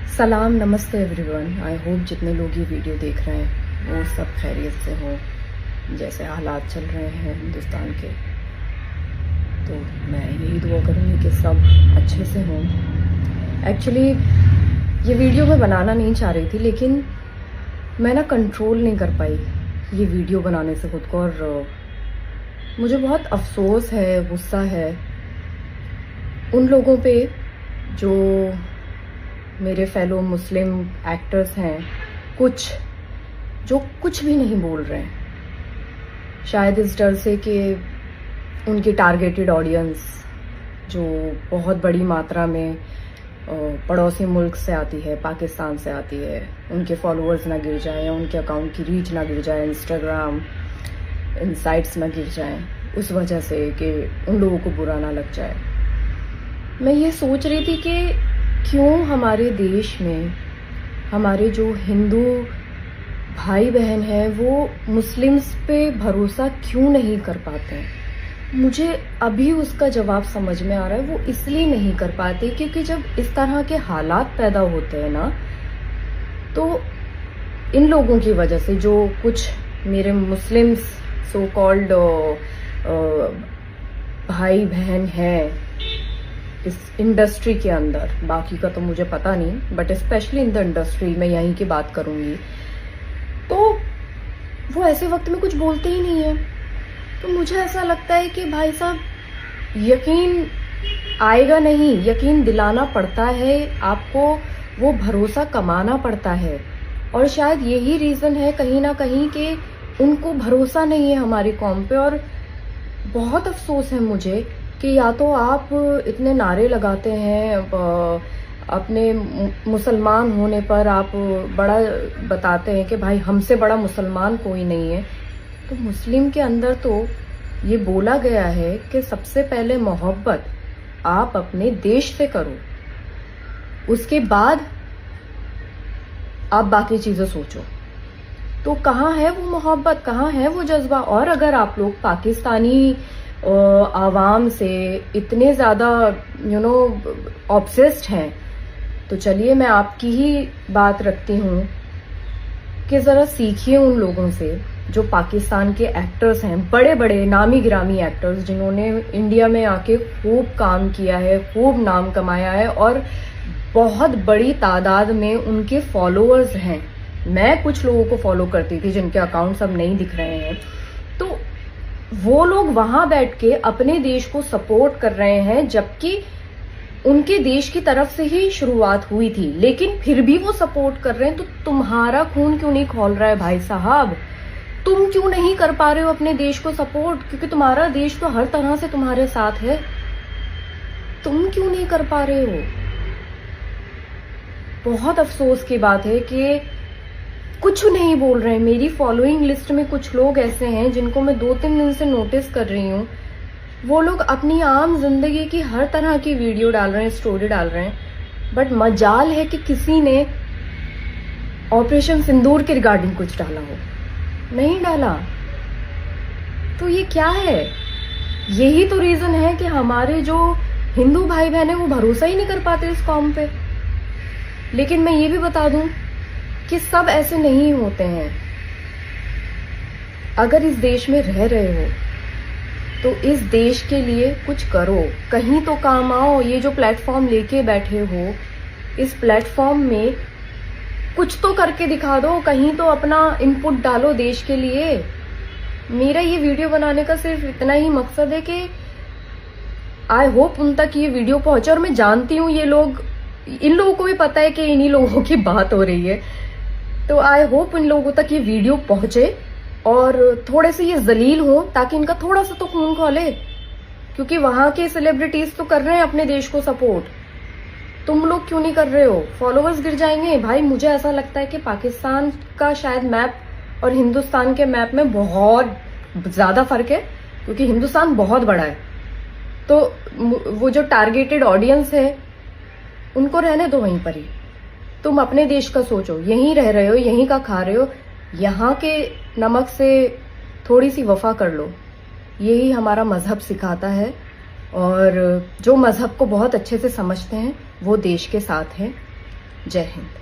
सलाम, नमस्ते everyone. I hope जितने लोग ये वीडियो देख रहे हैं वो सब खैरियत से हों। जैसे हालात चल रहे हैं हिंदुस्तान के, तो मैं यही दुआ करूँगी कि सब अच्छे से हों। एक्चुअली ये वीडियो मैं बनाना नहीं चाह रही थी, लेकिन मैं ना कंट्रोल नहीं कर पाई ये वीडियो बनाने से खुद को, और मुझे बहुत अफसोस है, गुस्सा है उन लोगों पे जो मेरे फेलो मुस्लिम एक्टर्स हैं, कुछ जो कुछ भी नहीं बोल रहे हैं, शायद इस डर से कि उनकी टारगेटेड ऑडियंस जो बहुत बड़ी मात्रा में पड़ोसी मुल्क से आती है, पाकिस्तान से आती है, उनके फॉलोअर्स ना गिर जाएं, उनके अकाउंट की रीच ना गिर जाए, इंस्टाग्राम इनसाइट्स ना गिर जाएं, उस वजह से कि उन लोगों को बुरा ना लग जाए। मैं ये सोच रही थी कि क्यों हमारे देश में हमारे जो हिंदू भाई बहन हैं वो मुस्लिम्स पे भरोसा क्यों नहीं कर पाते हैं। मुझे अभी उसका जवाब समझ में आ रहा है। वो इसलिए नहीं कर पाते क्योंकि जब इस तरह के हालात पैदा होते हैं ना, तो इन लोगों की वजह से जो कुछ मेरे मुस्लिम्स सो कॉल्ड भाई बहन हैं इस इंडस्ट्री के अंदर, बाकी का तो मुझे पता नहीं, but specially in the industry मैं यहीं की बात करूंगी, तो वो ऐसे वक्त में कुछ बोलते ही नहीं है। तो मुझे ऐसा लगता है कि भाई साहब, यकीन आएगा नहीं, यकीन दिलाना पड़ता है आपको, वो भरोसा कमाना पड़ता है। और शायद यही रीजन है कहीं ना कहीं कि उनको भरोसा नहीं है हमारी कौम पे। और बहुत अफसोस है मुझे कि या तो आप इतने नारे लगाते हैं, अपने मुसलमान होने पर आप बड़ा बताते हैं कि भाई हमसे बड़ा मुसलमान कोई नहीं है। तो मुस्लिम के अंदर तो ये बोला गया है कि सबसे पहले मोहब्बत आप अपने देश से करो, उसके बाद आप बाकी चीजें सोचो। तो कहाँ है वो मोहब्बत, कहाँ है वो जज्बा? और अगर आप लोग पाकिस्तानी आवाम से इतने ज्यादा ऑब्सेस्ड हैं, तो चलिए मैं आपकी ही बात रखती हूँ कि जरा सीखिए उन लोगों से जो पाकिस्तान के एक्टर्स हैं, बड़े बड़े नामी गिरामी एक्टर्स जिन्होंने इंडिया में आके खूब काम किया है, खूब नाम कमाया है, और बहुत बड़ी तादाद में उनके फॉलोअर्स हैं। मैं कुछ लोगों को फॉलो करती थी जिनके अकाउंट्स अब नहीं दिख रहे हैं, तो वो लोग वहां बैठ के अपने देश को सपोर्ट कर रहे हैं, जबकि उनके देश की तरफ से ही शुरुआत हुई थी, लेकिन फिर भी वो सपोर्ट कर रहे हैं। तो तुम्हारा खून क्यों नहीं खौल रहा है भाई साहब? तुम क्यों नहीं कर पा रहे हो अपने देश को सपोर्ट? क्योंकि तुम्हारा देश तो हर तरह से तुम्हारे साथ है, तुम क्यों नहीं कर पा रहे हो? बहुत अफसोस की बात है कि कुछ नहीं बोल रहे हैं। मेरी फॉलोइंग लिस्ट में कुछ लोग ऐसे हैं जिनको मैं 2-3 दिन से नोटिस कर रही हूँ। वो लोग अपनी आम जिंदगी की हर तरह की वीडियो डाल रहे हैं, स्टोरी डाल रहे हैं, बट मजाल है कि किसी ने ऑपरेशन सिंदूर के रिगार्डिंग कुछ डाला हो, नहीं डाला। तो ये क्या है? यही तो रीजन है कि हमारे जो हिंदू भाई बहन है वो भरोसा ही नहीं कर पाते इस कौम पे। लेकिन मैं ये भी बता दूं कि सब ऐसे नहीं होते हैं। अगर इस देश में रह रहे हो तो इस देश के लिए कुछ करो, कहीं तो काम आओ। ये जो प्लेटफॉर्म लेके बैठे हो, इस प्लेटफॉर्म में कुछ तो करके दिखा दो, कहीं तो अपना इनपुट डालो देश के लिए। मेरा ये वीडियो बनाने का सिर्फ इतना ही मकसद है कि आई होप उन तक ये वीडियो पहुंचे। और मैं जानती हूँ ये लोग, इन लोगों को भी पता है कि इन्हीं लोगों की बात हो रही है, तो आई होप इन लोगों तक ये वीडियो पहुंचे और थोड़े से ये जलील हो, ताकि इनका थोड़ा सा तो खून खौले। क्योंकि वहां के सेलिब्रिटीज तो कर रहे हैं अपने देश को सपोर्ट, तुम लोग क्यों नहीं कर रहे हो? फॉलोअर्स गिर जाएंगे भाई। मुझे ऐसा लगता है कि पाकिस्तान का शायद मैप और हिंदुस्तान के मैप में बहुत ज्यादा फर्क है, क्योंकि हिंदुस्तान बहुत बड़ा है। तो वो जो टारगेटेड ऑडियंस है उनको रहने दो वहीं पर ही। तुम अपने देश का सोचो, यहीं रह रहे हो, यहीं का खा रहे हो, यहाँ के नमक से थोड़ी सी वफा कर लो। यही हमारा मजहब सिखाता है। और जो मजहब को बहुत अच्छे से समझते हैं वो देश के साथ हैं। जय हिंद।